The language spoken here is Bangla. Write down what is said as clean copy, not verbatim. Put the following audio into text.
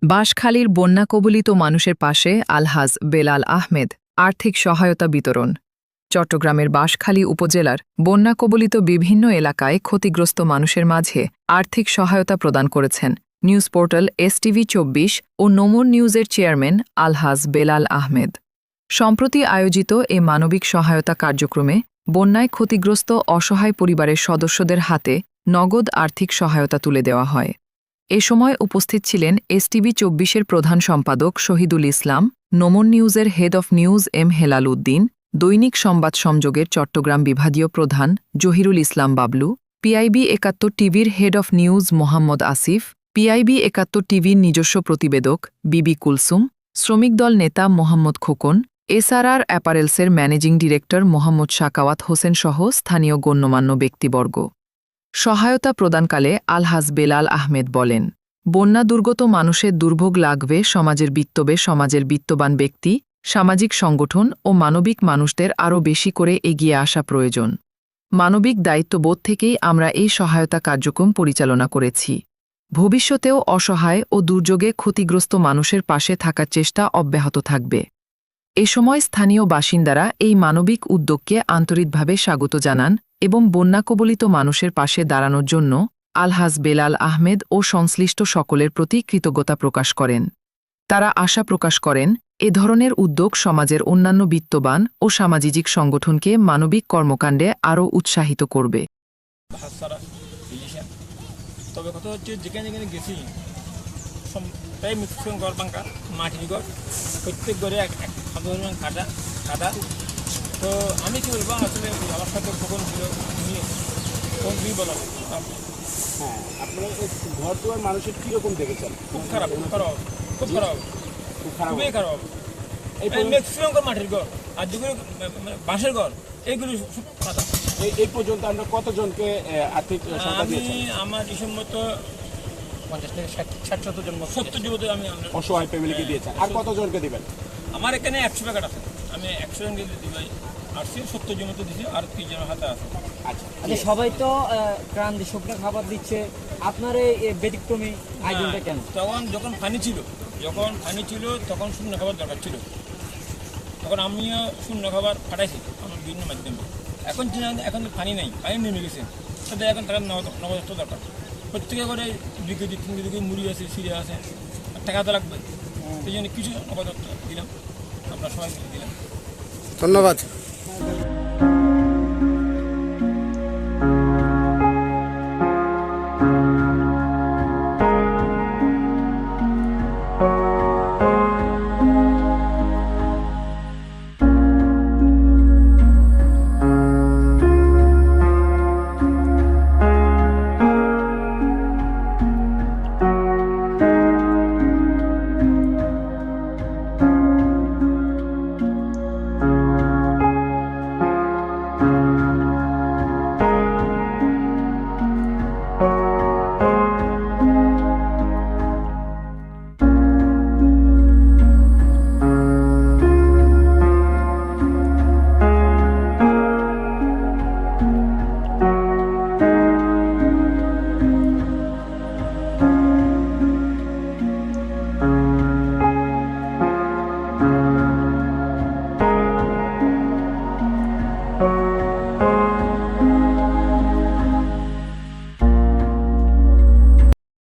বাঁশখালীর বন্যা কবলিত মানুষের পাশে আলহাজ বেলাল আহমেদ আর্থিক সহায়তা বিতরণ। চট্টগ্রামের বাঁশখালী উপজেলার বন্যা কবলিত বিভিন্ন এলাকায় ক্ষতিগ্রস্ত মানুষের মাঝে আর্থিক সহায়তা প্রদান করেছেন নিউজ পোর্টাল এসটিভি ২৪ ও নোমর নিউজের চেয়ারম্যান আলহাজ বেলাল আহমেদ। সম্প্রতি আয়োজিত এ মানবিক সহায়তা কার্যক্রমে বন্যায় ক্ষতিগ্রস্ত অসহায় পরিবারের সদস্যদের হাতে নগদ আর্থিক সহায়তা তুলে দেওয়া হয়। এ সময় উপস্থিত ছিলেন এসটিভি ২৪-এর প্রধান সম্পাদক শহীদুল ইসলাম, নোমর নিউজের head of news M Helal Uddin, দৈনিক সংবাদ সংযোগের চট্টগ্রাম বিভাগীয় প্রধান জহিরুল ইসলাম বাবলু, পিআইবি ৭১ টিভির head of news Mohammad Asif, PIB ৭১ টিভির নিজস্ব প্রতিবেদক বিবি কুলসুম, শ্রমিক দল নেতা মোহাম্মদ খোকন, এসআরআর অ্যাপারেলসের ম্যানেজিং ডিরেক্টর মোহাম্মদ সাকাওয়াত হোসেন সহ স্থানীয় গণ্যমান্য ব্যক্তিবর্গ। সহায়তা প্রদানকালে আলহাজ বেলাল আহমেদ বলেন, বন্যা দুর্গত মানুষের দুর্ভোগ লাগবে সমাজের বিত্তবান ব্যক্তি, সামাজিক সংগঠন ও মানবিক মানুষদের আরও বেশি করে এগিয়ে আসা প্রয়োজন। মানবিক দায়িত্ববোধ থেকেই আমরা এই সহায়তা কার্যক্রম পরিচালনা করেছি। ভবিষ্যতেও অসহায় ও দুর্যোগে ক্ষতিগ্রস্ত মানুষের পাশে থাকার চেষ্টা অব্যাহত থাকবে। এ সময় স্থানীয় বাসিন্দারা এই মানবিক উদ্যোগকে আন্তরিকভাবে স্বাগত জানান এবং বন্যা কবলিত মানুষের পাশে দাঁড়ানোর জন্য আলহাজ বেলাল আহমেদ ও সংশ্লিষ্ট সকলের প্রতি কৃতজ্ঞতা প্রকাশ করেন। তারা আশা প্রকাশ করেন, এ ধরনের উদ্যোগ সমাজের অন্যান্য বিত্তবান ও সামাজিক সংগঠনকে মানবিক কর্মকাণ্ডে আরও উৎসাহিত করবে। তবে কথা হচ্ছে, যেখানে গেছি প্রায় মিশ্রণ ঘর বাঙ্কা, মাটির ঘর, প্রত্যেক ঘরে এক কাদা। তো আমি কি বলবো, আসলে আমার সাথে কখন ছিল নিয়ে বলা। হ্যাঁ, আপনারা ঘর দুয়ার মানুষের কীরকম দেখেছেন? খুবই খারাপ। এই ম্যাক্সিমাম ঘর মাটির ঘর, আর যেগুলো বাঁশের ঘর, এইগুলি কাদা। এই পর্যন্ত আমরা কতজনকে আর্থিক আমি আমার সম্মত 50 থেকে 60-70 জন, 70 জন আমি অসহায় ফ্যামিলিকে দিয়েছেন। আর কতজনকে দিবেন? আমার এখানে 100 প্যাকেট আছে, আমি 100 জনকে দিই। আর 70 জন মতো দিচ্ছি, আর 30 জনের হাতে আছে। আচ্ছা, সবাই তো ক্রান্তি শুকনো খাবার দিচ্ছে, আপনার এই ব্যতিক্রমী আয়োজনটা কেন? যখন পানি ছিল তখন শূন্য খাবার দরকার ছিল, তখন আমিও শূন্য খাবার পাঠাইছি আমার বিভিন্ন মাধ্যমে। এখন পানি নাই, পানি নেমে গেছে, সাথে এখন টাকা নগদ দরকার। প্রত্যেকে করে 2 কেজি 3 কেজি মুড়ি আছে, সিরিয়া আছে, টাকা তো লাগবে। সেই জন্য কিছু নগদ দিলাম, আমরা সবাই দিলাম। ধন্যবাদ।